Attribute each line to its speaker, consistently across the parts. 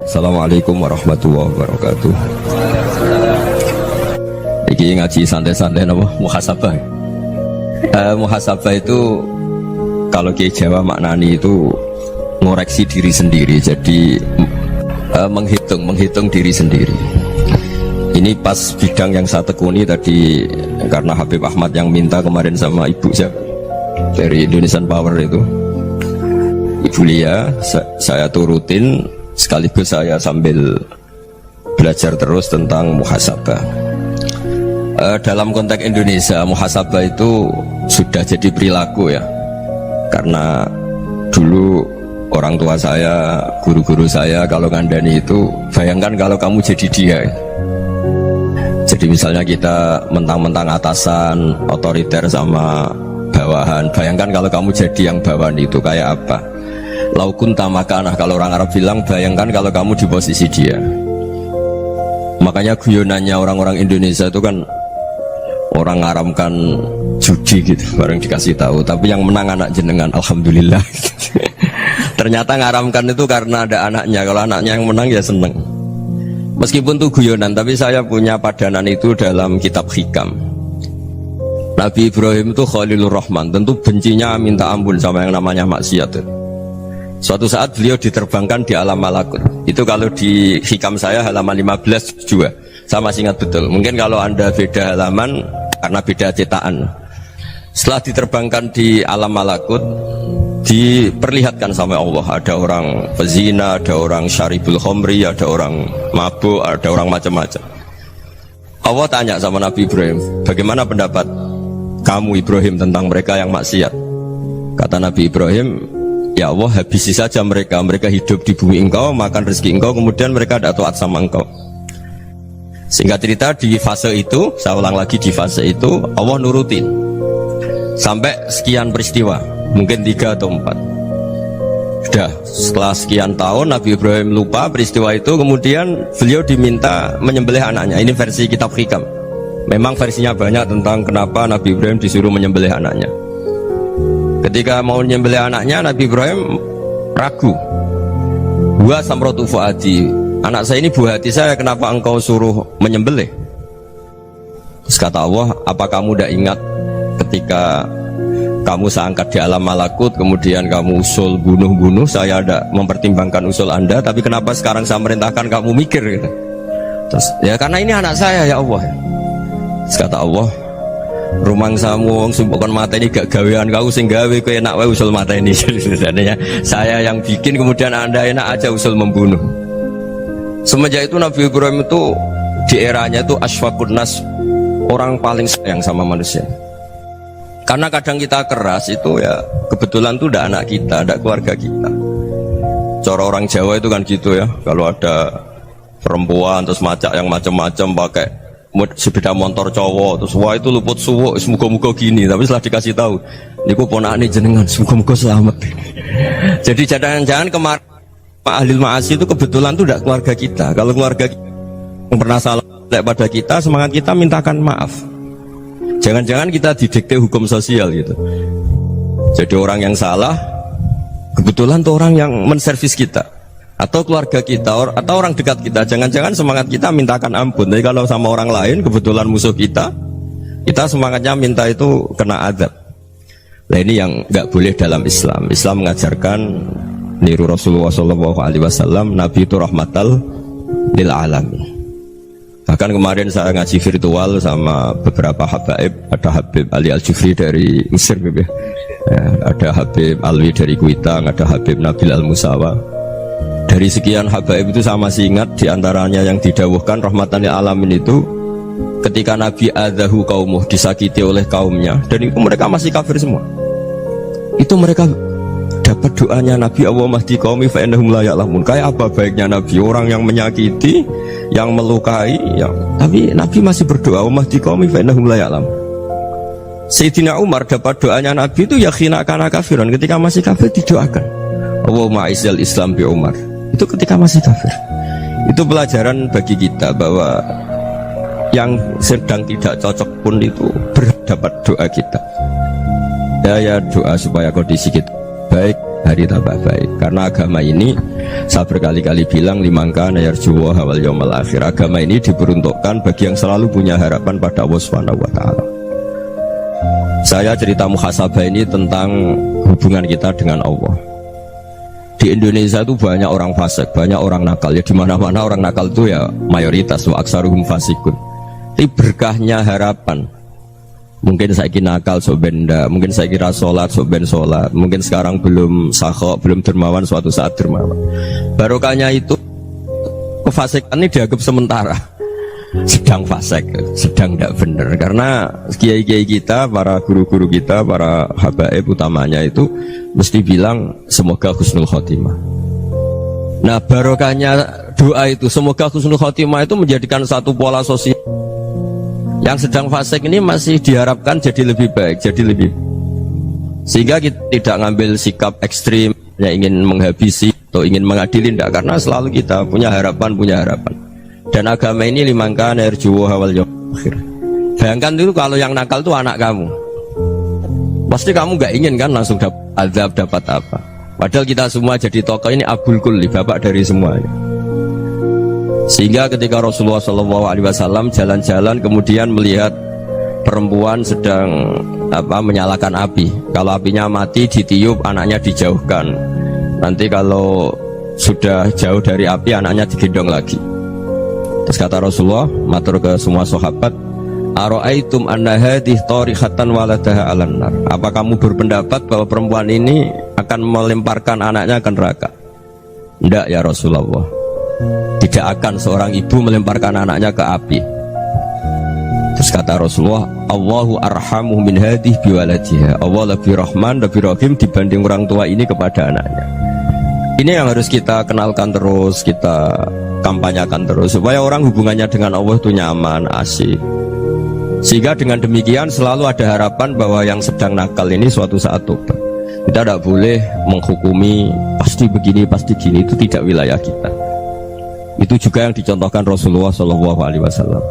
Speaker 1: Assalamualaikum warahmatullahi wabarakatuh. Iki ngaji santai-santai nama muhasabah. Muhasabah itu kalau Kiai Jawa maknani itu ngoreksi diri sendiri. Jadi menghitung diri sendiri. Ini pas bidang yang saya tekuni tadi karena Habib Ahmad yang minta kemarin sama ibu saya dari Indonesian Power itu. Ibu Lia, saya turutin sekaligus saya sambil belajar terus tentang muhasabah. Dalam konteks Indonesia, muhasabah itu sudah jadi perilaku ya. Karena dulu orang tua saya, guru-guru saya kalau ngandani itu, bayangkan kalau kamu jadi dia. Jadi misalnya kita mentang-mentang atasan, otoriter sama bawahan, bayangkan kalau kamu jadi yang bawahan itu kayak apa? Laukun tamakanah, kalau orang Arab bilang, bayangkan kalau kamu di posisi dia. Makanya guyonannya orang-orang Indonesia itu kan orang ngaramkan judi gitu, bareng dikasih tahu, tapi yang menang anak jenengan, alhamdulillah. Ternyata ngaramkan itu karena ada anaknya, kalau anaknya yang menang ya seneng. Meskipun itu guyonan, tapi saya punya padanan itu dalam kitab Hikam. Nabi Ibrahim itu Khalilur Rahman, tentu bencinya minta ampun sama yang namanya maksiat. Suatu saat beliau diterbangkan di alam malakut. Itu kalau di Hikam saya halaman 15 juga. Saya masih ingat betul. Mungkin kalau Anda beda halaman karena beda cetakan. Setelah diterbangkan di alam malakut, diperlihatkan sama Allah, ada orang pezina, ada orang syaribul khomri, ada orang mabuk, ada orang macam-macam. Allah tanya sama Nabi Ibrahim, bagaimana pendapat kamu Ibrahim tentang mereka yang maksiat? Kata Nabi Ibrahim, ya Allah, habisi saja mereka. Mereka hidup di bumi engkau, makan rezeki engkau, kemudian mereka tidak taat sama engkau. Singkat cerita, di fase itu, saya ulang lagi, di fase itu Allah nurutin sampai sekian peristiwa, mungkin 3 atau 4. Sudah setelah sekian tahun Nabi Ibrahim lupa peristiwa itu, kemudian beliau diminta menyembelih anaknya. Ini versi kitab Hikam. Memang versinya banyak tentang kenapa Nabi Ibrahim disuruh menyembelih anaknya. Ketika mau menyembelih anaknya, Nabi Ibrahim ragu. Wa samratu fuadi, anak saya ini buah hati saya, kenapa engkau suruh menyembelih? Terus kata Allah, apa kamu tidak ingat ketika kamu saya angkat di alam malakut, kemudian kamu usul bunuh-bunuh, saya ada mempertimbangkan usul Anda, tapi kenapa sekarang saya merintahkan kamu mikir gitu? Terus ya karena ini anak saya ya Allah. Terus kata Allah, rumang samu wong sumpukon mata ini gak gawean kau sing gawe kowe enak wae usul mata ini. Sebenarnya saya yang bikin, kemudian Anda enak aja usul membunuh. Semenjak itu Nabi Ibrahim itu di eranya itu asfaqun nas, orang paling sayang sama manusia. Karena kadang kita keras itu ya kebetulan tuh udah anak kita, ada keluarga kita. Cara orang Jawa itu kan gitu ya, kalau ada perempuan terus macak yang macam-macam pakai sepeda motor cowok, terus wah itu luput suwuk, semoga-moga gini. Tapi setelah dikasih tahu, niku ponakane jenengan, semoga-moga selamat. Jadi jangan-jangan kemarin Pak Ahlil Ma'asi itu kebetulan tuh tidak keluarga kita. Kalau keluarga kita yang pernah salah pada kita, semangat kita mintakan maaf. Jangan-jangan kita didikte hukum sosial gitu. Jadi orang yang salah kebetulan tuh orang yang menservis kita, atau keluarga kita, atau orang dekat kita. Jangan-jangan semangat kita mintakan ampun. Tapi kalau sama orang lain kebetulan musuh kita, kita semangatnya minta itu kena azab. Nah ini yang nggak boleh dalam Islam. Islam mengajarkan niru Rasulullah SAW, Nabi itu rahmatal lil alamin. Bahkan kemarin saya ngaji virtual sama beberapa habaib, ada Habib Ali Al-Jufri dari Mesir, ya. Ada Habib Alwi dari Kuitang, ada Habib Nabil Al-Musawa. Dari sekian habaib itu saya masih ingat diantaranya yang didawuhkan rahmatan lil alamin itu ketika Nabi adzahu qaumuh, disakiti oleh kaumnya, dan itu mereka masih kafir semua. Itu mereka dapat doanya Nabi, Allah mahdi qaumi fa innahum la ya'lamun. Kayak apa baiknya Nabi, orang yang menyakiti, yang melukai, tapi Nabi masih berdoa, Allah mahdi qaumi fa innahum la ya'lamun. Sayyidina Umar dapat doanya Nabi itu yakhina kana kafiran, ketika masih kafir didoakan, Allahumma izzal Islam bi Umar. Itu ketika masih kafir. Itu pelajaran bagi kita bahwa yang sedang tidak cocok pun itu berdapat doa kita. Ya doa supaya kondisi kita baik. hari tambah baik. Karena agama ini, saya berkali-kali bilang, limangka nayarjuwa hawal yawmal akhir. Agama ini diperuntukkan bagi yang selalu punya harapan pada Allah Subhanahu wa Ta'ala. Saya cerita muhasabah ini tentang hubungan kita dengan Allah. Di Indonesia itu banyak orang fasik, banyak orang nakal. Ya di mana-mana orang nakal itu ya mayoritas, wa aksaruhum fasikun. Tapi berkahnya harapan. Mungkin saya kira nakal sok benda, mungkin saya kira sholat sok ben sholat, mungkin sekarang belum sakhok, belum dermawan, suatu saat dermawan. Barokahnya itu kefasikan ini dianggap sementara, sedang fasik, sedang tidak benar. Karena kiai-kiai kita, para guru-guru kita, para habaib utamanya itu mesti bilang semoga husnul khotimah. Nah barokahnya doa itu semoga husnul khotimah itu menjadikan satu pola sosial. Yang sedang fasik ini masih diharapkan jadi lebih baik, jadi lebih, sehingga kita tidak ngambil sikap ekstrim yang ingin menghabisi atau ingin mengadili, tidak, karena selalu kita punya harapan. Dan agama ini limangka nerjuwo hawal yawmal akhir. Bayangkan dulu kalau yang nakal itu anak kamu, pasti kamu nggak ingin kan langsung dapat azab, dapat apa. Padahal kita semua jadi tokoh ini abul kulli, bapak dari semuanya. Sehingga ketika Rasulullah SAW jalan-jalan kemudian melihat perempuan sedang menyalakan api. Kalau apinya mati ditiup, anaknya dijauhkan. Nanti kalau sudah jauh dari api, anaknya digendong lagi. Terus kata Rasulullah, matur ke semua sahabat, Aro'aitum anna hadih tarihatan waladaha alan nar. Apa kamu berpendapat bahwa perempuan ini akan melemparkan anaknya ke neraka? Tidak ya Rasulullah. Tidak akan seorang ibu melemparkan anaknya ke api. Terus kata Rasulullah, Allahu arhamu min hadih biwaladiha. Allah lebih rahman, lebih rahim dibanding orang tua ini kepada anaknya. Ini yang harus kita kenalkan terus, kita kampanyakan terus, supaya orang hubungannya dengan Allah itu nyaman, asik. Sehingga dengan demikian selalu ada harapan bahwa yang sedang nakal ini suatu saat tobat. Kita tidak boleh menghukumi pasti begini, pasti gini, itu tidak wilayah kita. Itu juga yang dicontohkan Rasulullah SAW.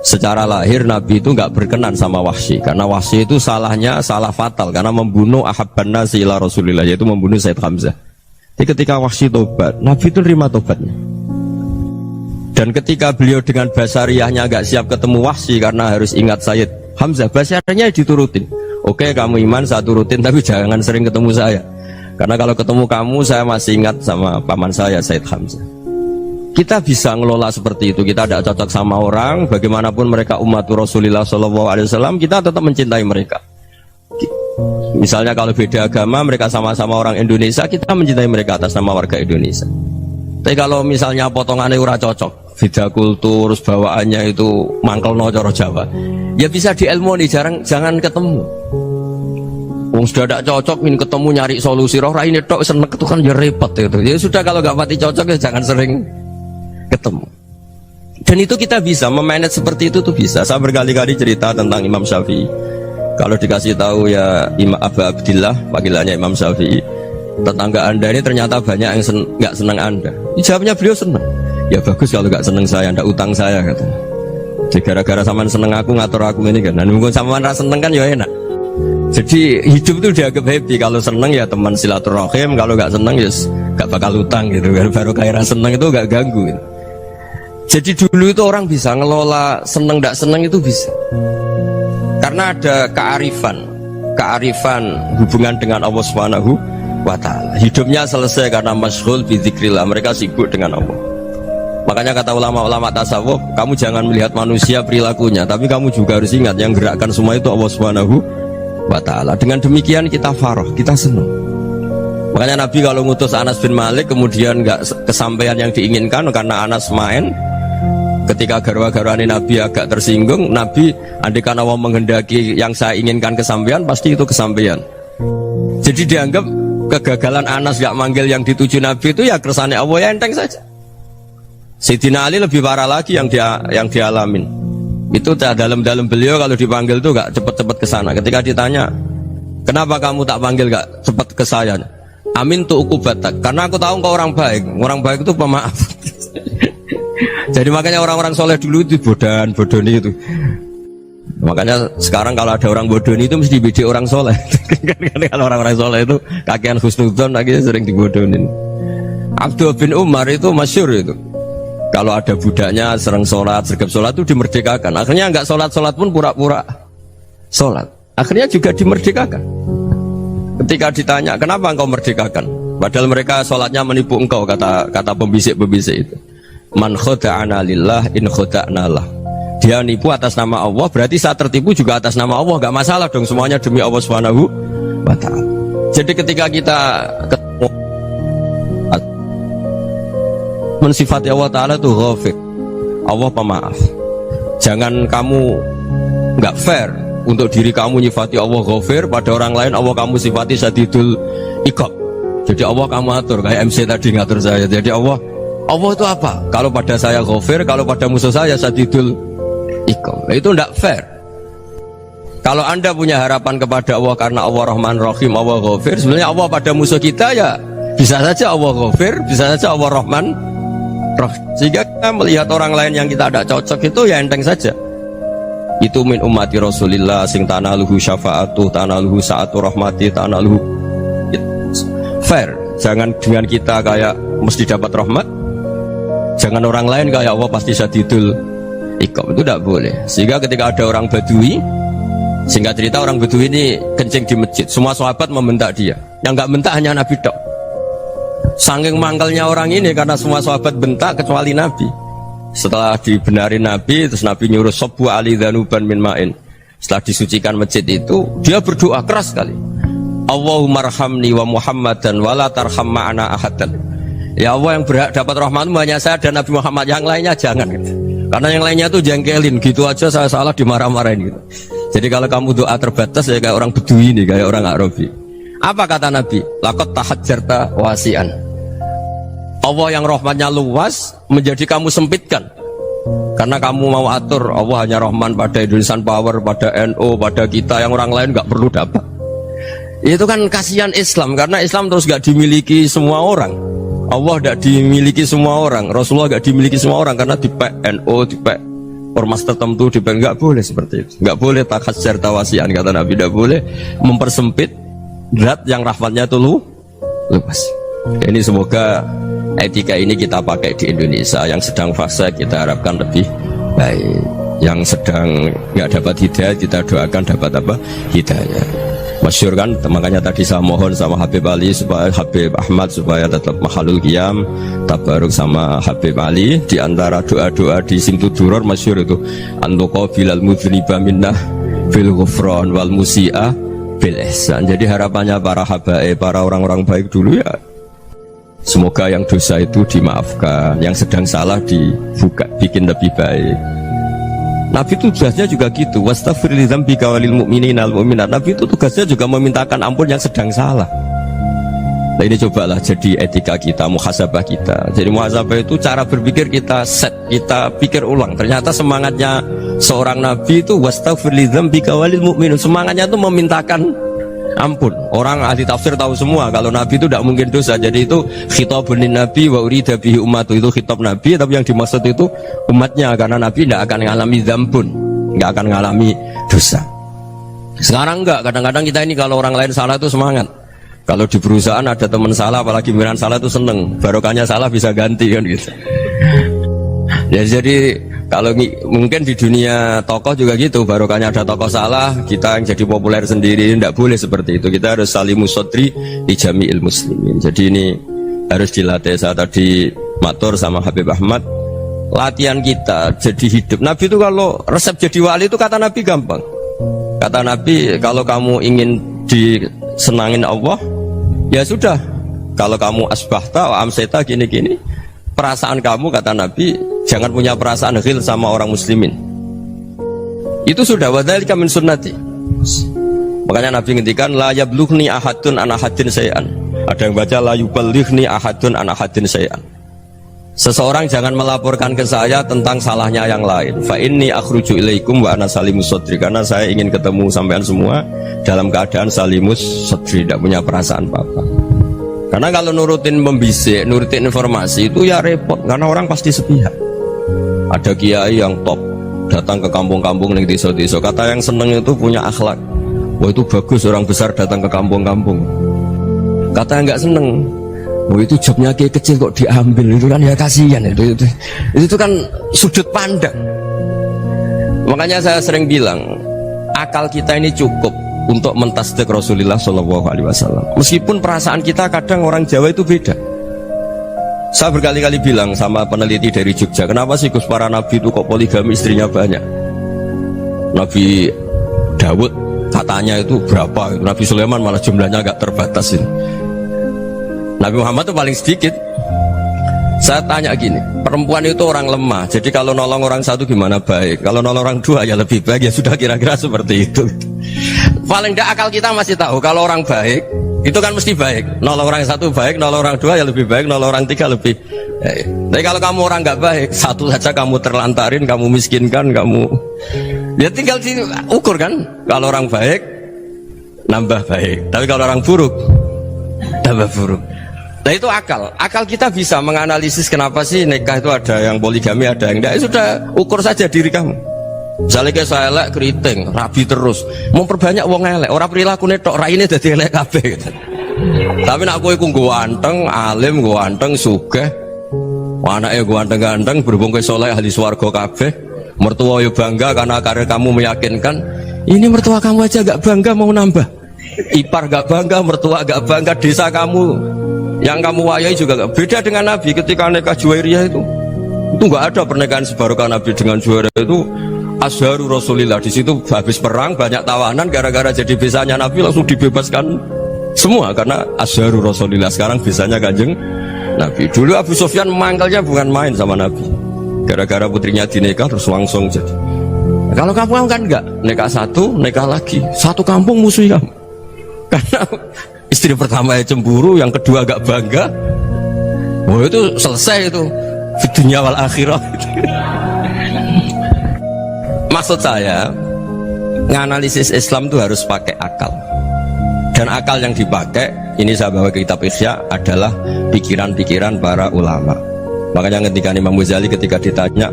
Speaker 1: Secara lahir Nabi itu nggak berkenan sama Wahsy, karena Wahsy itu salahnya salah fatal, karena membunuh ahabban nasi ila Rasulillah, yaitu membunuh Sayyid Hamzah. Jadi ketika Wahsy tobat, Nabi itu terima tobatnya. Dan ketika beliau dengan basariyahnya nggak siap ketemu Wahsy karena harus ingat Sayyid Hamzah, basariyahnya diturutin. Oke, kamu iman, saya turutin, tapi jangan sering ketemu saya, karena kalau ketemu kamu saya masih ingat sama paman saya Sayyid Hamzah. Kita bisa ngelola seperti itu. Kita tidak cocok sama orang, bagaimanapun mereka umat Rasulullah SAW, kita tetap mencintai mereka. Misalnya kalau beda agama, mereka sama-sama orang Indonesia, kita mencintai mereka atas nama warga Indonesia. Tapi kalau misalnya potongannya ora cocok, beda kultur, bawaannya itu mangkel no coro Jawa, ya bisa diilmoni, jangan ketemu. Wong sudah tidak cocok, ingin ketemu nyari solusi, roh ini tok seneng itu kan ya repot itu. Ya sudah, kalau nggak pati cocok ya jangan sering ketemu. Dan itu kita bisa memanage seperti itu tuh bisa. Saya berkali-kali cerita tentang Imam Syafi'i. Kalau dikasih tahu ya Imam Abu Abdillah, panggilannya Imam Syafi'i, tetangga anda ini ternyata banyak yang nggak senang anda. Jawabnya beliau senang. Ya bagus kalau nggak senang saya, ndak utang saya katanya. Jadi gara-gara saman seneng aku ngatur aku ini kan. Dan mungkin saman rasa seneng kan ya enak. Jadi hidup itu dianggap happy. Kalau seneng ya teman silaturahim, kalau nggak seneng ya nggak bakal utang gitu. Baru kayak rasa seneng itu nggak ganggu gitu. Jadi dulu itu orang bisa ngelola seneng tidak seneng itu bisa, karena ada kearifan hubungan dengan Allah Subhanahu wa Ta'ala. Hidupnya selesai karena masyghul bi dzikrillah, mereka sibuk dengan Allah. Makanya kata ulama-ulama tasawuf, kamu jangan melihat manusia perilakunya, tapi kamu juga harus ingat yang gerakkan semua itu Allah Subhanahu wa Ta'ala. Dengan demikian kita farah, kita senang. Makanya Nabi kalau ngutus Anas bin Malik kemudian nggak kesampaian yang diinginkan karena Anas main, ketika garwa-garwani Nabi agak tersinggung, Nabi andaikan Allah menghendaki yang saya inginkan kesampaian, pasti itu kesampaian. Jadi dianggap kegagalan Anas gak manggil yang dituju Nabi itu ya kersane Allah, ya enteng saja. Sayyidina Ali lebih parah lagi yang dialamin. Itu dalam beliau kalau dipanggil itu gak cepet-cepet ke sana. Ketika ditanya, kenapa kamu tak panggil gak cepet ke saya? Amin tu ukubatak, karena aku tahu kau orang baik. Orang baik itu pemaaf. Jadi makanya orang-orang soleh dulu itu bodoni itu. Makanya sekarang kalau ada orang bodoh itu mesti dibidik orang soleh. Kalau orang-orang soleh itu kakean husnudzon akhirnya sering dibodohin. Abdul bin Umar itu masyhur itu. Kalau ada budaknya sering sholat, sergap sholat itu dimerdekakan. Akhirnya nggak sholat pun pura-pura sholat. Akhirnya juga dimerdekakan. Ketika ditanya kenapa engkau merdekakan, padahal mereka sholatnya menipu engkau, kata pembisik-pembisik itu. Man khoda'ana lillah in khoda'na lah. Dia nipu atas nama Allah, berarti saat tertipu juga atas nama Allah, gak masalah dong, semuanya demi Allah Subhanahu wa ta'ala. Jadi ketika kita ketemu mensifati Allah Ta'ala itu ghafir, Allah pemaaf. Jangan kamu gak fair untuk diri kamu nyifati Allah ghafir, pada orang lain Allah kamu sifati syadidul iqab. Jadi Allah kamu atur, kayak MC tadi ngatur saya. Jadi Allah itu apa? Kalau pada saya ghafir, kalau pada musuh saya syadidul iqab. Itu tidak fair. Kalau Anda punya harapan kepada Allah karena Allah Rahman Rahim, Allah ghafir, sebenarnya Allah pada musuh kita ya bisa saja Allah ghafir, bisa saja Allah Rahman Rahim. Sehingga kita melihat orang lain yang kita tidak cocok itu ya enteng saja. Itu min ummati Rasulillah sing tanaluhu syafa'atu, tanaluhu sa'atu rahmati, tanaluhu fair. Jangan dengan kita kayak mesti dapat rahmat, jangan orang lain kayak Allah pasti syadidul iqab, itu tidak boleh. Sehingga ketika ada orang Badui, singkat cerita orang Badui ini kencing di masjid, semua sahabat membentak dia, yang nggak bentak hanya Nabi dok. Saking mangkalnya orang ini karena semua sahabat bentak kecuali Nabi. Setelah dibenarin Nabi, terus Nabi nyuruh sobu ali dhanuban min ma'in. Setelah disucikan masjid itu, dia berdoa keras sekali. Allahumma arhamni wa Muhammadan wa la tarham ma'ana ahadan. Ya Allah, yang berhak dapat rahmatmu hanya saya dan Nabi Muhammad, yang lainnya jangan gitu. Karena yang lainnya tuh jengkelin, gitu aja saya salah dimarah-marahin gitu. Jadi kalau kamu doa terbatas ya kayak orang Bedui ini, kayak orang Arabi. Apa kata Nabi? Laqad tahajjarta wasi'an. Allah yang rahmatnya luas menjadi kamu sempitkan karena kamu mau atur Allah hanya rahman pada Indonesian Power, pada NU, pada kita, yang orang lain gak perlu dapat. Itu kan kasihan Islam, karena Islam terus gak dimiliki semua orang. Allah gak dimiliki semua orang, Rasulullah gak dimiliki semua orang, karena dipek NU, dipek ormas tertentu, dipek, gak boleh seperti itu. Gak boleh takhasyar tawasian, kata Nabi, gak boleh mempersempit zat yang rahmatnya itu luas. Ini semoga etika ini kita pakai di Indonesia. Yang sedang fase kita harapkan lebih baik, yang sedang nggak dapat hidayah kita doakan dapat apa? Hidayah. Masyhur kan, makanya tadi saya mohon sama Habib Ali supaya Habib Ahmad supaya tetap mahalul qiyam tabaruk sama Habib Ali. Di antara doa-doa di Simtud Duror masyhur itu antuqa bilal mudhniba minnah bil ghufran wal musi'a bil ihsan. Jadi harapannya para habaib, para orang-orang baik dulu ya, semoga yang dosa itu dimaafkan, yang sedang salah dibuka, bikin lebih baik. Nabi itu tugasnya juga gitu, wastaghfir li dzambika walil mu'minina wal mu'minat. Nabi itu tugasnya juga memintakan ampun yang sedang salah. Nah ini cobalah jadi etika kita, muhasabah kita. Jadi muhasabah itu cara berpikir kita set, kita pikir ulang. Ternyata semangatnya seorang Nabi itu wastaghfir li dzambika walil mu'minun. Semangatnya itu memintakan ampun. Orang ahli tafsir tahu semua kalau Nabi itu tidak mungkin dosa. Jadi itu khitabun Nabi wa urida bihi ummatu, itu khitab Nabi, tapi yang dimaksud itu umatnya, karena Nabi tidak akan mengalami dzambun, tidak akan mengalami dosa. Sekarang enggak, kadang-kadang kita ini kalau orang lain salah itu semangat. Kalau di perusahaan ada teman salah, apalagi pimpinan salah itu seneng, barokahnya salah bisa ganti kan gitu. Ya jadi kalau mungkin di dunia tokoh juga gitu, barokahnya ada tokoh salah, kita yang jadi populer sendiri, tidak boleh seperti itu. Kita harus salimus sodri di jami'il muslimin. Jadi ini harus dilatih. Saya tadi matur sama Habib Ahmad, latihan kita jadi hidup. Nabi itu kalau resep jadi wali itu kata Nabi gampang. Kata Nabi, kalau kamu ingin disenangin Allah, ya sudah. Kalau kamu asbahta wa amseta gini-gini, perasaan kamu, kata Nabi, jangan punya perasaan ghil sama orang muslimin. Itu sudah wadzalika min sunnati. Makanya Nabi ngendikan la yablughni ahadun an ahadin syai'an. Ada yang baca la yuballighni ahadun an ahadin syai'an. Seseorang jangan melaporkan ke saya tentang salahnya yang lain. Fa inni akhruju ilaikum wa ana salimus sadri, karena saya ingin ketemu sampean semua dalam keadaan salimus sadri, tidak punya perasaan apa-apa. Karena kalau nurutin membisik, nurutin informasi itu ya repot, karena orang pasti sepihak. Ada kiai yang top datang ke kampung-kampung ning desa-desa. Kata yang seneng itu punya akhlak. Wah itu bagus orang besar datang ke kampung-kampung. Kata yang nggak seneng, wah itu jobnya kayak kecil kok diambil, itu kan ya kasihan itu kan sudut pandang. Makanya saya sering bilang, akal kita ini cukup untuk mentasdik Rasulullah SAW. Meskipun perasaan kita kadang orang Jawa itu beda. Saya berkali-kali bilang sama peneliti dari Jogja, kenapa sih Gus para nabi itu kok poligami istrinya banyak? Nabi Dawud katanya itu berapa? Nabi Sulaiman malah jumlahnya agak terbatas ini. Nabi Muhammad itu paling sedikit. Saya tanya gini, perempuan itu orang lemah, jadi kalau nolong orang satu gimana baik, kalau nolong orang dua ya lebih baik, ya sudah kira-kira seperti itu. Paling tidak akal kita masih tahu kalau orang baik itu kan mesti baik, nolong orang satu baik, nolong orang dua ya lebih baik, nolong orang tiga lebih baik. Tapi kalau kamu orang nggak baik, satu saja kamu terlantarin, kamu miskinkan, kamu ya tinggal diukur kan. Kalau orang baik nambah baik, tapi kalau orang buruk tambah buruk. Nah itu akal kita bisa menganalisis kenapa sih nikah itu ada yang poligami, ada yang enggak. Sudah ukur saja diri kamu. Misalnya kayak saya elek keriting, rabi terus, memperbanyak wong elek, orang perilaku netok, raine dadi elek kabeh gitu. Tapi nak kowe ku ganteng, alim, ganteng, sugih, anake ganteng-ganteng, berhubung kowe saleh ahli swarga kabeh, mertua yo bangga karena karir kamu meyakinkan. Ini mertua kamu aja gak bangga mau nambah. Ipar gak bangga, mertua gak bangga, desa kamu yang kamu wayai juga gak beda dengan Nabi ketika nikah Juwairiyah itu gak ada pernikahan sebarokah Nabi dengan Juwairiyah itu Azharu Rasulillah. Di situ habis perang banyak tawanan, gara-gara jadi besanya Nabi langsung dibebaskan semua karena Azharu Rasulillah. Sekarang besanya Kanjeng Nabi. Dulu Abu Sufyan mangkalnya bukan main sama Nabi, gara-gara putrinya dinikah terus langsung jadi. Kalau kamu kan enggak, nikah satu, nikah lagi, satu kampung musuh kamu karena istri pertama ya cemburu, yang kedua agak bangga. Wah itu selesai itu di dunia wal akhirah. Maksud saya nganalisis Islam itu harus pakai akal, dan akal yang dipakai ini saya bawa ke kitab Ihya adalah pikiran-pikiran para ulama. Makanya ketika Imam Ghazali ketika ditanya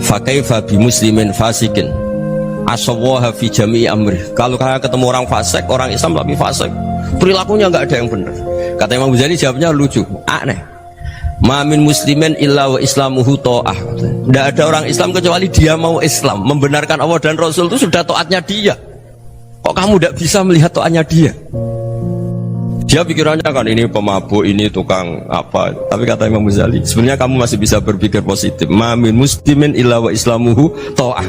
Speaker 1: fakaifa bi muslimin fasikin asawaha fi jami'i amri, kalau kalian ketemu orang fasik, orang Islam tapi fasik, perilakunya nggak ada yang benar, kata Imam Ghazali jawabnya lucu, aneh. Ma min muslimin illa wa islamuhu ta'ah. Tidak ada orang Islam kecuali dia mau Islam, membenarkan Allah dan Rasul itu sudah taatnya dia. Kok kamu tidak bisa melihat taatnya dia? Dia pikirannya kan ini pemabuk, ini tukang apa. Tapi kata Imam Ghazali, sebenarnya kamu masih bisa berpikir positif. Ma min muslimin illa wa islamuhu ta'ah.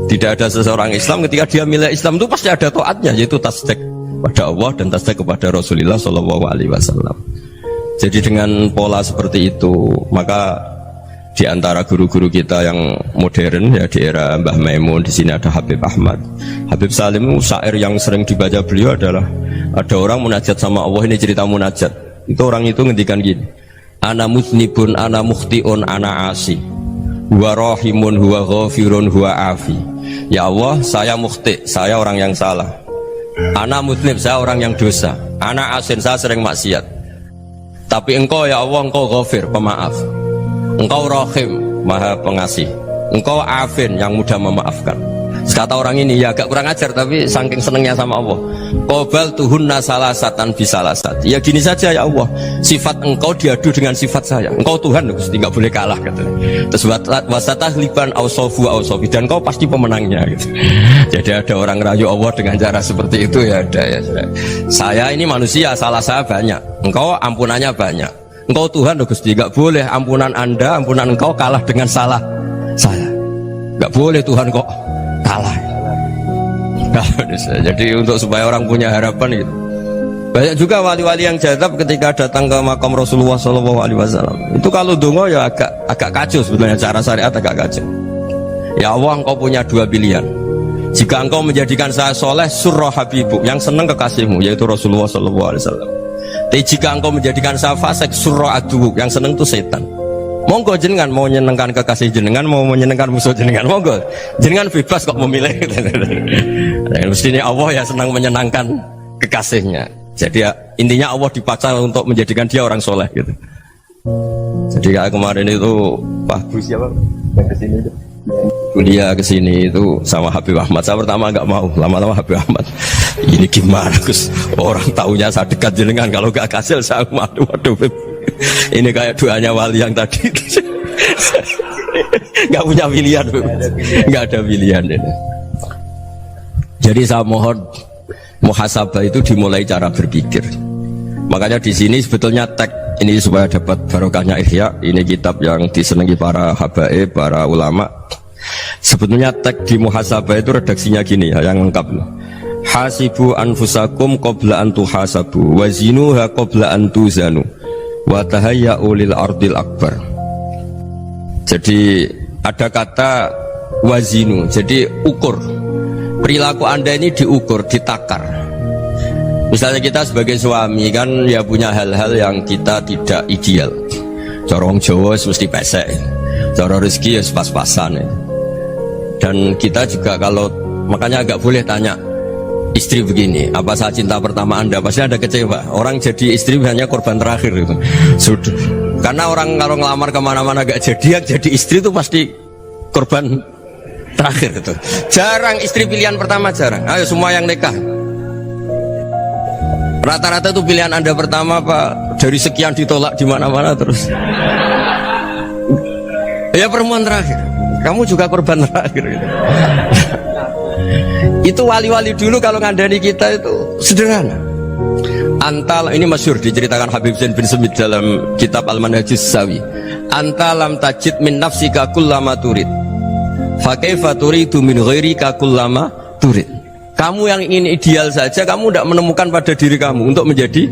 Speaker 1: Tidak ada seseorang Islam ketika dia milik Islam itu pasti ada taatnya, yaitu tasdik pada Allah dan tasdik kepada Rasulullah SAW. Jadi dengan pola seperti itu, maka di antara guru-guru kita yang modern ya di era Mbah Maimun, di sini ada Habib Ahmad, Habib Salim, syair yang sering dibaca beliau adalah ada orang munajat sama Allah. Ini cerita munajat. Itu orang itu ngendikan gini, ana musnibun, ana mukhtiun, ana asi, huwa rahimun, huwa ghafirun, huwa afi. Ya Allah, saya mukhti, saya orang yang salah. Ana muslim, saya orang yang dosa. Ana asin, saya sering maksiat. Tapi engkau ya Allah, engkau ghafir, pemaaf. Engkau rahim, maha pengasih. Engkau afin, yang mudah memaafkan. Kata orang ini ya agak kurang ajar, tapi saking senengnya sama Allah. Qobal tuhunna salasatan bisalasat. Ya gini saja ya Allah, sifat engkau diadu dengan sifat saya. Engkau Tuhan, Gusti, nggak boleh kalah katanya. Terus wasatah liban ausofu ausofi, dan engkau pasti pemenangnya gitu. Jadi ada orang rayu Allah dengan cara seperti itu ya ada ya. Saya ini manusia, salah saya banyak. Engkau ampunannya banyak. Engkau Tuhan, Gusti, nggak boleh ampunan Anda, ampunan engkau kalah dengan salah saya. Nggak boleh Tuhan kok kalah. Jadi untuk supaya orang punya harapan gitu. Banyak juga wali-wali yang jadab ketika datang ke makam Rasulullah SAW. Itu kalau dongo ya agak kacau sebenarnya, cara syariat agak kacau. Ya Allah, engkau punya dua pilihan. Jika engkau menjadikan saya soleh, surah habibuk, yang senang kekasihmu, yaitu Rasulullah SAW. Tapi jika engkau menjadikan saya fasik, surah adubuk, yang senang itu setan. Monggo jenengan mau menyenangkan kekasih jenengan, mau menyenangkan musuh jenengan, monggo jenengan bebas kok memilih. Mestinya Allah ya senang menyenangkan kekasihnya. Jadi ya, intinya Allah dipaksa untuk menjadikan dia orang soleh gitu. Jadi kayak kemarin itu Pak Gus siapa yang kesini itu kuliah ke sini itu sama Habib Ahmad. Saya pertama nggak mau, lama-lama Habib Ahmad. Ini gimana Gus? Orang taunya saya dekat jenengan, kalau nggak kasil saya waduh. Ini kayak doanya wali yang tadi. Nggak punya pilihan, nggak ada pilihan. Jadi saya mohon muhasabah itu dimulai cara berpikir. Makanya di sini sebetulnya tag ini supaya dapat barokahnya Ihya. Ini kitab yang disenangi para habaib, para ulama. Sebetulnya tag di muhasabah itu redaksinya gini ya, yang lengkap. Hasibu anfusakum qabla an tuhasabu wazinuha qabla an tuzanu wa tahayya'u lil ardil akbar. Jadi ada kata wazinu, jadi ukur. Perilaku Anda ini diukur, ditakar. Misalnya kita sebagai suami kan ya punya hal-hal yang kita tidak ideal. Corong Jawa mesti pesek, cara rezeki ya pas-pasan ya. Dan kita juga kalau makanya agak boleh tanya istri begini, apa saya cinta pertama Anda? Pasti Anda kecewa. Orang jadi istri hanya korban terakhir itu. Sudah. Karena orang kalau ngelamar kemana-mana gak jadi, yang jadi istri itu pasti korban terakhir itu. Jarang istri pilihan pertama, jarang. Ayo semua yang nikah. Rata-rata itu pilihan Anda pertama Pak, dari sekian ditolak di mana-mana terus. Ya perempuan terakhir. Kamu juga korban terakhir gitu. Itu wali-wali dulu kalau ngandani kita itu sederhana. Antal ini masyhur diceritakan Habib Zain bin Semit dalam kitab Al-Manhajus Sawi. Antalam tajid min nafsika kullama turid. Fa kaifa turidu min ghairika kullama turid. Kamu yang ingin ideal saja, kamu tidak menemukan pada diri kamu untuk menjadi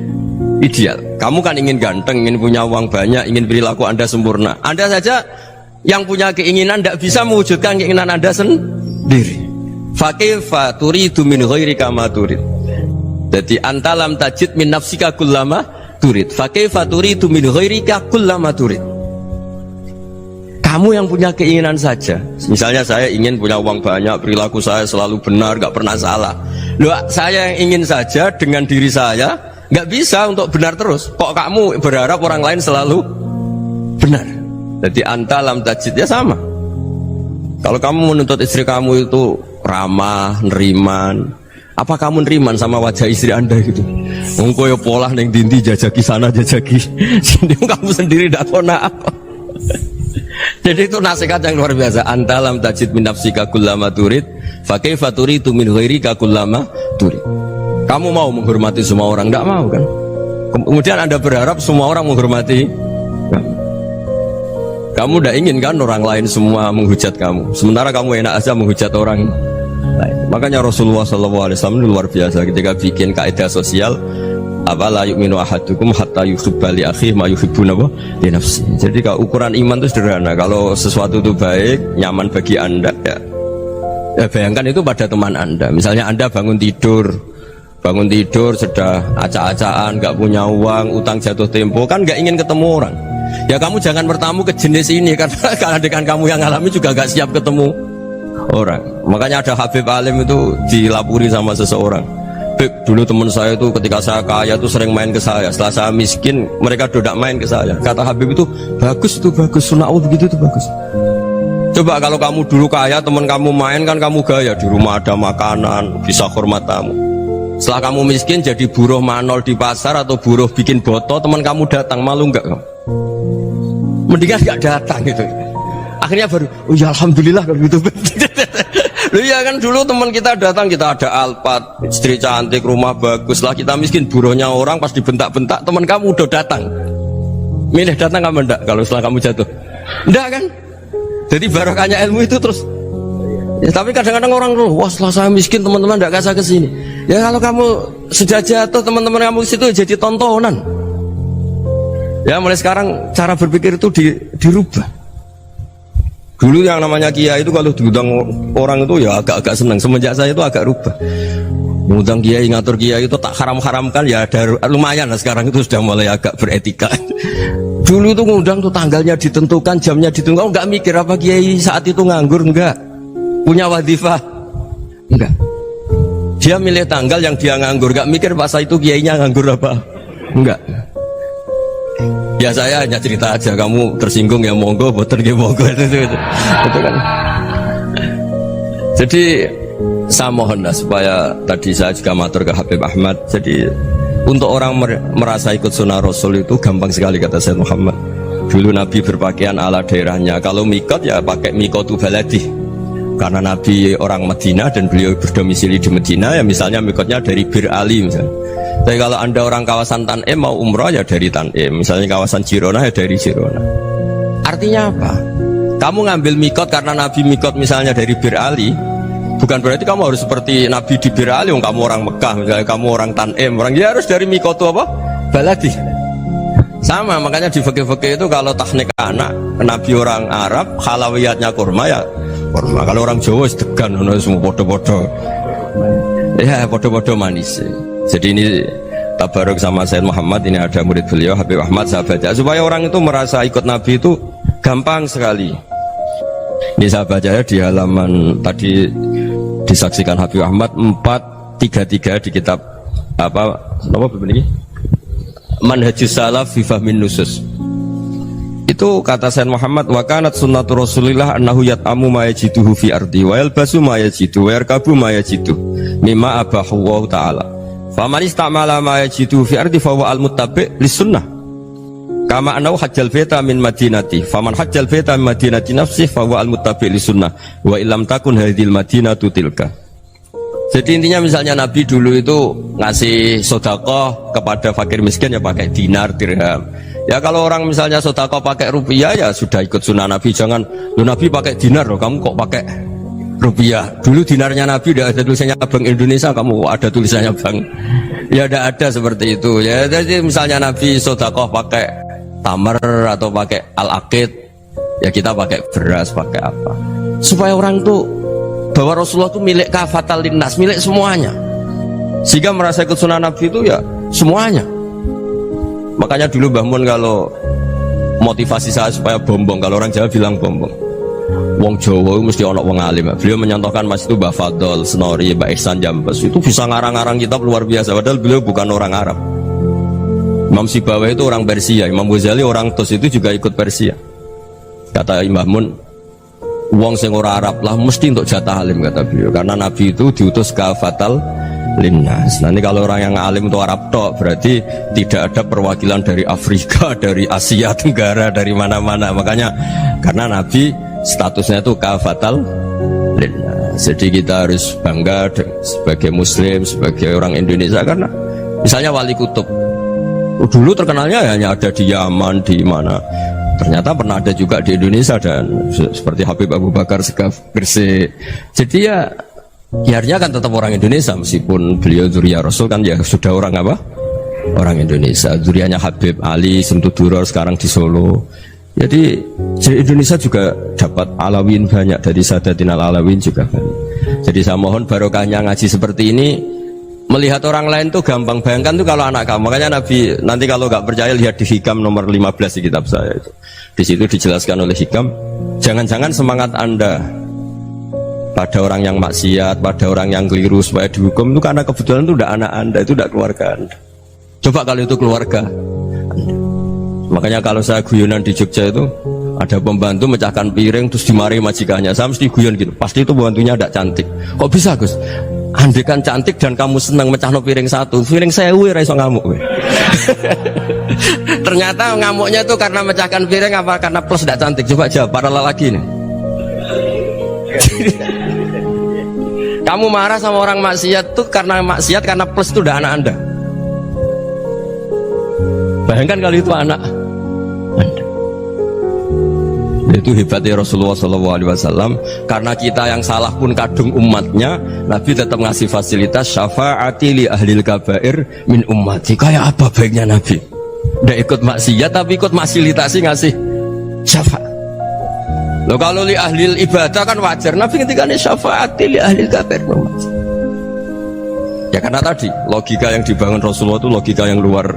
Speaker 1: ideal. Kamu kan ingin ganteng, ingin punya uang banyak, ingin perilaku Anda sempurna. Anda saja yang punya keinginan tidak bisa mewujudkan keinginan Anda sendiri. Fakaifa turidu min ghairika ma turid. Jadi antalam tajid min nafsika kullama turid. Fakaifa turidu min ghairika kullama turid. Kamu yang punya keinginan saja. Misalnya saya ingin punya uang banyak, perilaku saya selalu benar, gak pernah salah. Loh, saya yang ingin saja dengan diri saya gak bisa untuk benar terus. Kok kamu berharap orang lain selalu benar? Jadi antalam tajid ya sama. Kalau kamu menuntut istri kamu itu ramah, neriman, apa kamu neriman sama wajah istri Anda gitu? Engkau ya pola neng dindi jajaki sana jajaki sini, kamu sendiri tidak tahu apa. Jadi itu nasihat yang luar biasa. Antalam tajid min nafsika kullama turid, fa kaifa turidu min ghairika kullama turid. Kamu mau menghormati semua orang? Tidak mau kan? Kemudian Anda berharap semua orang menghormati kamu. Tidak ingin kan orang lain semua menghujat kamu, sementara kamu enak aja menghujat orang lain. Makanya Rasulullah SAW luar biasa ketika bikin kaidah sosial, apa la yu'minu ahadukum hatta yuhibba li akhihi ma yuhibbu li nafsi. Jadi kalau ukuran iman itu sederhana. Kalau sesuatu itu baik, nyaman bagi Anda ya bayangkan itu pada teman Anda. Misalnya Anda bangun tidur sudah acak-acakan, gak punya uang, utang jatuh tempo, kan gak ingin ketemu orang. Ya kamu jangan bertamu ke jenis ini, karena dengan kamu yang alami juga gak siap ketemu orang. Makanya ada Habib Alim itu dilapuri sama seseorang. Beb, dulu teman saya itu ketika saya kaya itu sering main ke saya. Setelah saya miskin, mereka tidak main ke saya. Kata Habib itu bagus, sunnaul begitu itu bagus. Coba kalau kamu dulu kaya, teman kamu main kan kamu gaya, di rumah ada makanan, bisa hormat tamu. Setelah kamu miskin jadi buruh manol di pasar atau buruh bikin boto, teman kamu datang, malu enggak kamu? Mendingan enggak datang gitu. Akhirnya baru, oh ya alhamdulillah kalau gitu. Loh ya kan dulu teman kita datang, kita ada Alphard, istri cantik, rumah bagus. Lah kita miskin, buruhnya orang pas dibentak-bentak, teman kamu udah datang. Milih datang kamu enggak kalau setelah kamu jatuh? Enggak kan? Jadi barokahnya ilmu itu terus. Ya, tapi kadang-kadang orang tuh, wah setelah saya miskin teman-teman enggak kasih ke sini. Ya kalau kamu sudah jatuh, teman-teman kamu ke situ jadi tontonan. Ya mulai sekarang cara berpikir itu dirubah. Dulu yang namanya kiai itu kalau diundang orang itu ya agak-agak senang. Semenjak saya itu agak rubah. Mengundang kiai, ngatur kiai itu tak haram-haramkan ya ada lumayan lah, sekarang itu sudah mulai agak beretika. Dulu itu ngundang tuh tanggalnya ditentukan, jamnya ditentukan, enggak mikir apa kiai saat itu nganggur, enggak. Punya wadifah, enggak. Dia milih tanggal yang dia nganggur, enggak mikir pas itu kiainya nganggur apa. Enggak. Ya saya hanya cerita aja, kamu tersinggung ya monggo, boten ya monggo itu kan. Jadi saya mohonlah supaya tadi saya juga matur ke Habib Ahmad. Jadi untuk orang merasa ikut sunnah Rasul itu gampang sekali kata Sayyid Muhammad. Dulu Nabi berpakaian ala daerahnya. Kalau mikot ya pakai mikotu baladi. Karena Nabi orang Madinah dan beliau berdomisili di Madinah, ya misalnya mikotnya dari Bir Ali misalnya. Tapi kalau anda orang kawasan Tanim mau umrah ya dari Tanim. Misalnya kawasan Jirona ya dari Jirona. Artinya apa? Kamu ngambil mikot karena Nabi mikot misalnya dari Bir Ali, bukan berarti kamu harus seperti Nabi di Bir Ali. Kamu orang Mekah, misalnya kamu orang Tanim, orang dia harus dari mikot itu apa? Baladi. Sama, makanya di fikih-fikih itu kalau tahnik anak Nabi orang Arab, halawiyatnya kurma ya kurma. Kalau orang Jawa sedegan, semua bodoh-bodoh. Ya bodoh-bodoh manis. Jadi ini tabaruk sama Sayyid Muhammad, ini ada murid beliau Habib Ahmad, saya baca supaya orang itu merasa ikut Nabi itu gampang sekali. Ini saya baca ya di halaman tadi disaksikan Habib Ahmad 433 di kitab apa ini? Manhajus Salaf fi Fahmin Nusus. Itu kata Sayyid Muhammad, wa kanat sunnatu Rasulillah annahu yat'amu ma yajiduhu fi ardi wa yalbasu ma yajidu wa yarkabu ma yajidu mimma abahu Allah ta'ala. Faman istamala ma yajiduhu fi ardi fa huwa al-muttabi' lis-sunnah. Kama annahu hajjal baita min madinati. Faman hajjal baita min madinati nafsihi fa huwa al-muttabi' lis-sunnah wa illam takun hadhil madinatu tilka. Jadi intinya misalnya Nabi dulu itu ngasih sedekah kepada fakir miskin ya pakai dinar, dirham. Ya kalau orang misalnya sedekah pakai rupiah ya sudah ikut sunnah Nabi. Jangan lu Nabi pakai dinar loh, kamu kok pakai rupiah. Dulu dinarnya Nabi udah ada tulisannya Bank Indonesia, kamu ada tulisannya Bank. Ya udah ada seperti itu. Ya jadi misalnya Nabi sedekah pakai tamar atau pakai al-aqid, ya kita pakai beras, pakai apa. Supaya orang tuh bahwa Rasulullah itu milik kafatal linnas, milik semuanya, sehingga merasa ikut sunnah Nabi itu ya semuanya. Makanya dulu Mbah Mun kalau motivasi saya supaya bombong, kalau orang Jawa bilang bombong, wong Jawa mesti ono wong alim. Beliau menyontohkan mas itu Mbah Fadol, Senori, Mbah Ihsan Jambes itu bisa ngarang-ngarang kitab luar biasa, padahal beliau bukan orang Arab. Imam Sibawayh itu orang Persia, Imam Ghazali orang Tus itu juga ikut Persia. Kata Mbah Mun, wong sing ora Arab lah mesti untuk jatah alim kata beliau, karena Nabi itu diutus kafatal linnas. Nanti kalau orang yang alim itu Arab tok berarti tidak ada perwakilan dari Afrika, dari Asia Tenggara, dari mana-mana. Makanya karena Nabi statusnya itu kafatal linnas. Jadi kita harus bangga sebagai Muslim, sebagai orang Indonesia, karena misalnya Wali Kutub dulu terkenalnya hanya ada di Yaman, di mana. Ternyata pernah ada juga di Indonesia, dan seperti Habib Abu Bakar Segaf Gresik. Jadi ya akhirnya kan tetap orang Indonesia, meskipun beliau zuriyah Rasul kan ya sudah orang apa? Orang Indonesia. Zuriyahnya Habib Ali Sentuduror sekarang di Solo. Jadi Indonesia juga dapat Alawin banyak, dari Sadatin Alawin juga banyak. Jadi saya mohon barokahnya ngaji seperti ini. Melihat orang lain tuh gampang, bayangkan tuh kalau anak kamu. Makanya Nabi nanti kalau nggak percaya lihat di Hikam nomor 15 di kitab saya itu. Di situ dijelaskan oleh Hikam, jangan-jangan semangat Anda pada orang yang maksiat, pada orang yang keliru supaya dihukum itu karena kebetulan itu udah anak Anda, itu udah keluarga Anda. Coba kalau itu keluarga Anda. Makanya kalau saya guyonan di Jogja itu ada pembantu mecahkan piring terus dimarahi majikannya, saya mesti guyon gitu, pasti itu pembantunya tidak cantik. Kok bisa Gus? Andai kan cantik dan kamu senang mecahno piring satu, piring saya ra iso ngamuk. Ternyata ngamuknya itu karena mecahkan piring apa karena plus tidak cantik? Coba jawab para lelaki nih. Kamu marah sama orang maksiat tuh karena maksiat, karena plus itu udah anak Anda. Bayangkan kalau itu anak Anda. Itu hebatnya Rasulullah SAW. Karena kita yang salah pun kadung umatnya, Nabi tetap ngasih fasilitas syafaati li ahlil kabair min ummati. Kayak apa baiknya Nabi? Udah ikut maksiat tapi ikut fasilitasi ngasih syafaat. Loh kalau li ahlil ibadah kan wajar, Nabi ketika ini syafaati li ahlil kabair min ummati. Ya karena tadi logika yang dibangun Rasulullah itu logika yang luar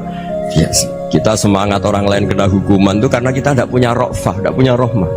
Speaker 1: biasa. Kita semangat orang lain kena hukuman itu karena kita tidak punya rofah, tidak punya rohmah.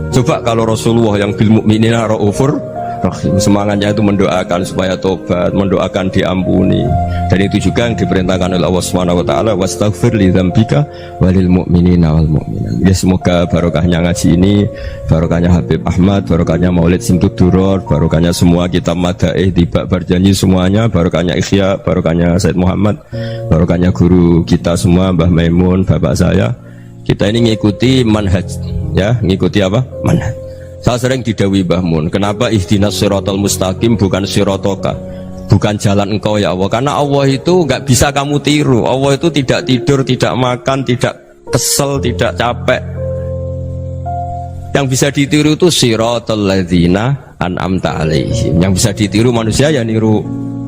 Speaker 1: Coba kalau Rasulullah yang bil mukminina raufur Rahim. Semangatnya itu mendoakan supaya tobat, mendoakan diampuni. Dan itu juga yang diperintahkan oleh Allah Subhanahu wa taala, wastaghfir li dzambika walil mu'minina wal mu'minat. Ya, semoga barokahnya ngaji ini, barokahnya Habib Ahmad, barokahnya Maulid Simtud Duror, barokahnya semua kitab Madaih, Tiba Berjanji semuanya, barokahnya Ikhya, barokahnya Said Muhammad, barokahnya guru kita semua, Mbah Maimun, bapak saya. Kita ini ngikuti manhaj, ya, ngikuti apa? Manhaj. Saya sering didhawuhi Mbah Mun, kenapa ihdinas siratal mustaqim bukan siratoka, bukan jalan engkau ya Allah, karena Allah itu nggak bisa kamu tiru. Allah itu tidak tidur, tidak makan, tidak kesel, tidak capek. Yang bisa ditiru itu siratal ladzina an'amta alaihim. Yang bisa ditiru manusia ya niru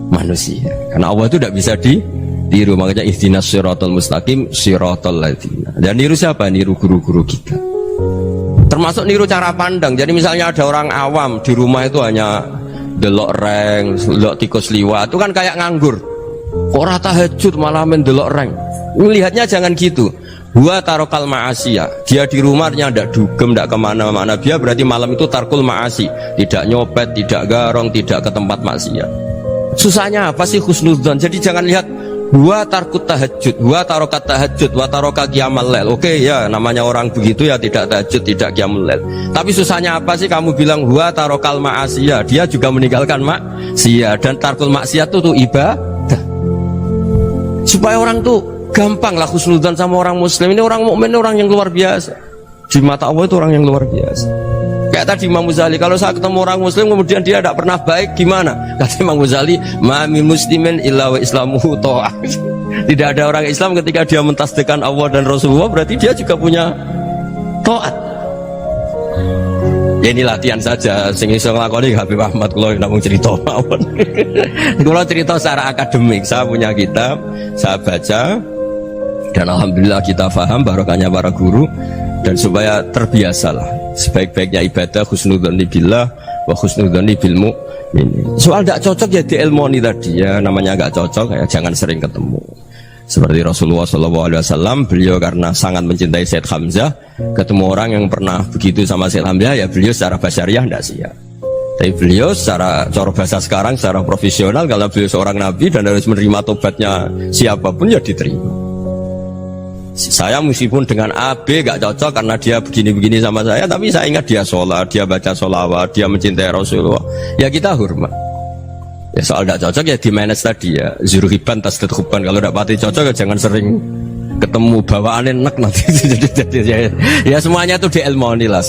Speaker 1: manusia, karena Allah itu tidak bisa ditiru. Makanya ihdinas siratal mustaqim siratal ladzina. Dan niru siapa? Niru guru-guru kita. Termasuk niru cara pandang. Jadi misalnya ada orang awam di rumah itu hanya delok reng, delok tikus liwat, itu kan kayak nganggur. Ora tahajud malah mendelok reng. Melihatnya jangan gitu. Huwa tarokal ma'asiyah. Dia di rumahnya tidak dugem, tidak kemana-mana. Dia berarti malam itu tarkul ma'asi, tidak nyopet, tidak garong, tidak ke tempat maksiat. Susahnya apa sih husnudzon? Jadi jangan lihat Wa tarkut tahajud, wa tarokat tahajud, wa taroka qiyamul lail. Oke ya, namanya orang begitu ya tidak tahajud, tidak qiyamul lail. Tapi susahnya apa sih kamu bilang wa tarokal ma'asiyah? Dia juga meninggalkan maksiat, dan tarkul maksiat itu tuh ibadah. Supaya orang tuh gampang lah husnudzon sama orang muslim. Ini orang mukmin, orang yang luar biasa. Di mata Allah itu orang yang luar biasa. Kayak tadi Imam Ghazali, kalau saya ketemu orang muslim kemudian dia tidak pernah baik, gimana? Kata Imam Ghazali, ma min muslimin illa wa islamuhu ta'ah. Tidak ada orang Islam ketika dia mentasdihkan Allah dan Rasulullah, berarti dia juga punya taat. Ya ini latihan saja, sing iso nglakoni Habib Ahmad kula namung cerita mawon. Kula cerita secara akademik, saya punya kitab, saya baca, dan alhamdulillah kita paham barokahnya para guru. Dan supaya terbiasalah sebaik-baiknya ibadah husnudzon billah wa husnudzon bil mu'min. Soal tidak cocok ya diilmoni tadi ya, namanya nggak cocok ya jangan sering ketemu. Seperti Rasulullah SAW, beliau karena sangat mencintai Said Hamzah, ketemu orang yang pernah begitu sama Said Hamzah ya beliau secara basyariah tidak siap. Tapi beliau secara cara bahasa sekarang, secara profesional, kalau beliau seorang nabi dan harus menerima tobatnya siapapun ya diterima. Saya meskipun dengan A, B gak cocok karena dia begini-begini sama saya, tapi saya ingat dia sholat, dia baca sholawat, dia mencintai Rasulullah, ya kita hormat. Ya soal gak cocok ya di manage tadi ya, zurhiban tasdid huban. Kalau gak pati cocok ya jangan sering ketemu, bawaannya enak nanti. Ya semuanya itu diilmoni lah.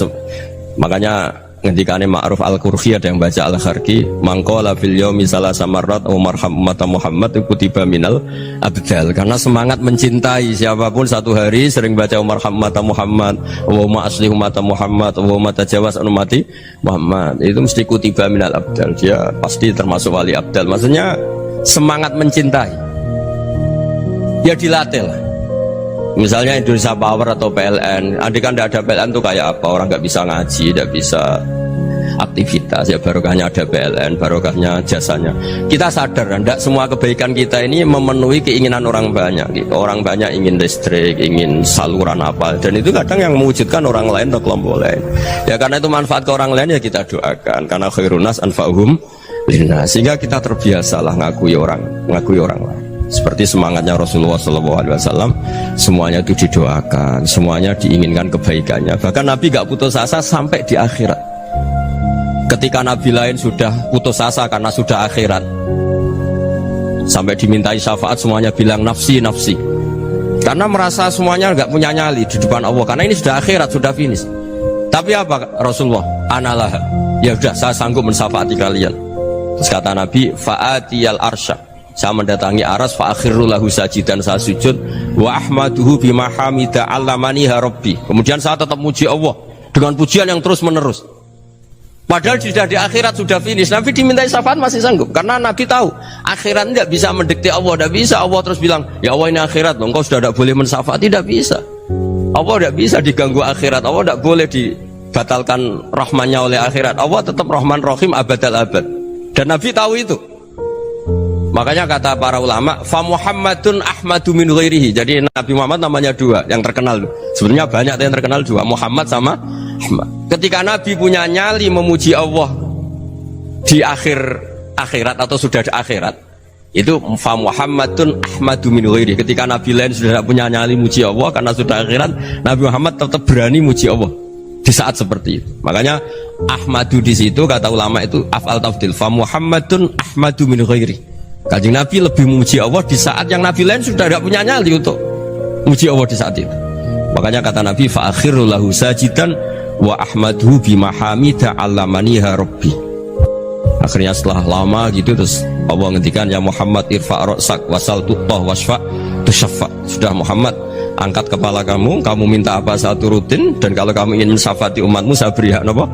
Speaker 1: Makanya ngendikane Ma'ruf Al-Qurhi ada yang baca Al-Kharki, mangqala fil yaumi salasa marrat wa marham umat Muhammad kutiba minal abdal. Karena semangat mencintai siapapun satu hari sering baca marham umat Muhammad wa ma asli umat Muhammad wa ma tajawaz an umati Muhammad, itu mesti kutiba minal abdal. Dia pasti termasuk wali abdal. Maksudnya semangat mencintai ya dilatih lah. Misalnya Indonesia Power atau PLN, andai kan tidak ada PLN tuh kayak apa? Orang nggak bisa ngaji, tidak bisa aktivitas. Ya barokahnya ada PLN, barokahnya jasanya. Kita sadar, tidak semua kebaikan kita ini memenuhi keinginan orang banyak. Gitu. Orang banyak ingin listrik, ingin saluran apa, dan itu kadang yang mewujudkan orang lain atau kelompok lain. Ya karena itu manfaat ke orang lain ya kita doakan. Karena khairunas anfa'uhum linnas. Sehingga kita terbiasalah ngakui orang lain. Seperti semangatnya Rasulullah SAW, semuanya itu didoakan, semuanya diinginkan kebaikannya. Bahkan Nabi gak putus asa sampai di akhirat. Ketika Nabi lain sudah putus asa karena sudah akhirat, sampai dimintai syafaat semuanya bilang nafsi nafsi, karena merasa semuanya gak punya nyali di depan Allah, karena ini sudah akhirat, sudah finish. Tapi apa Rasulullah? Analah, ya sudah saya sanggup mensyafaati kalian. Terus kata Nabi, fa'atiyal arsya, saya mendatangi aras, fa'akhirru lahu sajidan, saya sujud, wa ahmaduhu bima hamida allamaniha rabbi. Kemudian saya tetap muji Allah dengan pujian yang terus menerus. Padahal sudah di akhirat, sudah finish. Nabi dimintai syafaat masih sanggup, karena Nabi tahu akhirat tidak bisa mendikte Allah, tidak bisa. Allah terus bilang, ya Allah ini akhirat loh, engkau sudah tidak boleh mensyafaat, tidak bisa. Allah tidak bisa diganggu akhirat, Allah tidak boleh dibatalkan rahmannya oleh akhirat. Allah tetap Rahman Rahim abadal abad, dan Nabi tahu itu. Makanya kata para ulama, fa Muhammadun ahmadu min ghairihi. Jadi Nabi Muhammad namanya dua yang terkenal. Sebenarnya banyak yang terkenal dua, Muhammad sama Ahmad. Ketika Nabi punya nyali memuji Allah di akhir akhirat atau sudah di akhirat itu fa Muhammadun ahmadu min ghairi, ketika Nabi lain sudah tidak punya nyali muji Allah karena sudah akhirat, Nabi Muhammad tetap berani muji Allah di saat seperti itu. Makanya ahmadu di situ kata ulama itu af'al tafdil, fa Muhammadun ahmadu min ghairi. Kanjeng Nabi lebih memuji Allah di saat yang Nabi lain sudah tidak punya nyali untuk muji Allah di saat itu. Makanya kata Nabi fa akhiru lahu sajidan wa ahmaduhu bimahamida allamaniha rabbi. Akhirnya setelah lama gitu terus Allah ngendikan ya Muhammad irfa' ra'sak wasal tuttah wasfa' tusyaffa. Sudah Muhammad, angkat kepala kamu minta apa saya turutin, dan kalau kamu ingin mensyafaati umatmu saya beri hak napa?